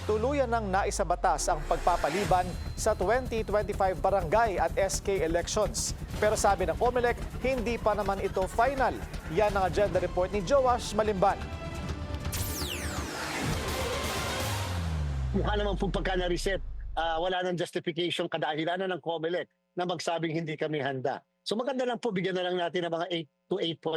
tuluyan ng naisabatas ang pagpapaliban sa 2025 barangay at SK elections. Pero sabi ng COMELEC, hindi pa naman ito final. Yan ang agenda report ni Joash Malimban. Mukha naman po pagka na-reset, wala nang justification kadahilanan ng COMELEC na magsabing hindi kami handa. So maganda lang po, bigyan na lang natin ng mga 8 to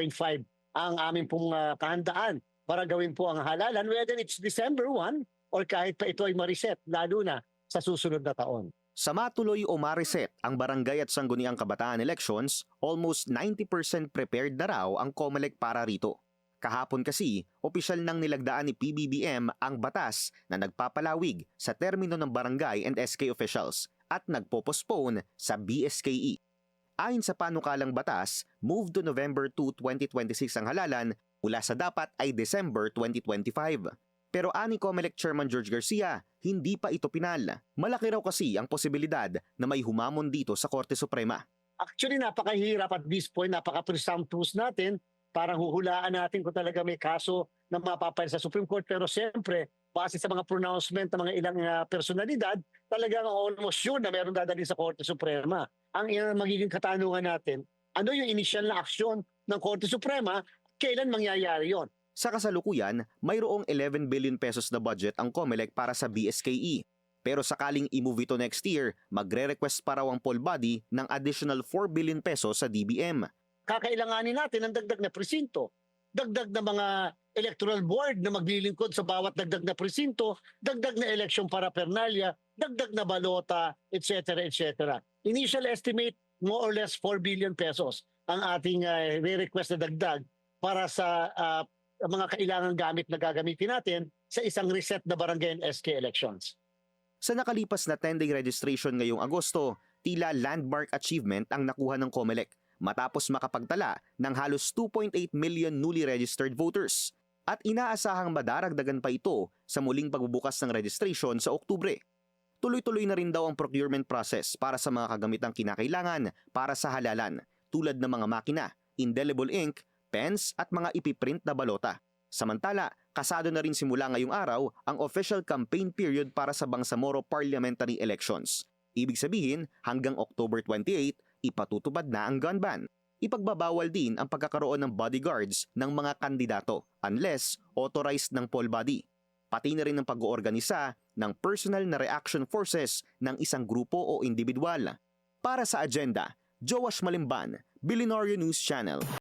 8.5 ang aming pong kahandaan para gawin po ang halalan, whether it's December 1 or kahit pa ito ay ma-reset, lalo na sa susunod na taon. Sa matuloy o ma-reset ang barangay at sangguniang kabataan elections, almost 90% prepared na raw ang COMELEC para rito. Kahapon kasi, opisyal nang nilagdaan ni PBBM ang batas na nagpapalawig sa termino ng barangay and SK officials at nagpo-postpone sa BSKE. Ayon sa panukalang batas, move to November 2, 2026 ang halalan mula sa dapat ay December 2025. Pero ani COMELEC Chairman George Garcia, hindi pa ito pinal. Malaki raw kasi ang posibilidad na may humamon dito sa Korte Suprema. Actually, napakahirap at this point, napaka-presumptuous natin. Parang huhulaan natin kung talaga may kaso na mapapail sa Supreme Court. Pero siyempre, base sa mga pronouncement ng mga ilang personalidad, talagang almost sure na meron dadalhin sa Korte Suprema. Ang magiging katanungan natin, ano yung initial na aksyon ng Korte Suprema, kailan mangyayari yon? Sa kasalukuyan, mayroong 11 billion pesos na budget ang COMELEC para sa BSKE. Pero sakaling i-move ito next year, magre-request pa raw ang poll body ng additional 4 billion pesos sa DBM. Kakailanganin natin ng dagdag na presinto, dagdag na mga electoral board na maglilingkod sa bawat dagdag na presinto, dagdag na election paraphernalia, dagdag na balota, etc. etc. Initial estimate, more or less 4 billion pesos ang ating re-request na dagdag para sa mga kailangang gamit na gagamitin natin sa isang reset na barangay and SK elections. Sa nakalipas na 10-day registration ngayong Agosto, tila landmark achievement ang nakuha ng COMELEC matapos makapagtala ng halos 2.8 million newly registered voters. At inaasahang madaragdagan pa ito sa muling pagbubukas ng registration sa Oktubre. Tuloy-tuloy na rin daw ang procurement process para sa mga kagamitang kinakailangan para sa halalan, tulad ng mga makina, indelible ink, pens at mga ipiprint na balota. Samantala, kasado na rin simula ngayong araw ang official campaign period para sa Bangsamoro parliamentary elections. Ibig sabihin, hanggang October 28, ipatutupad na ang gun ban. Ipagbabawal din ang pagkakaroon ng bodyguards ng mga kandidato unless authorized ng poll body. Pati na rin ang pag-oorganisa ng personal na reaction forces ng isang grupo o individual. Para sa agenda, Joash Malimban, Billionaire News Channel.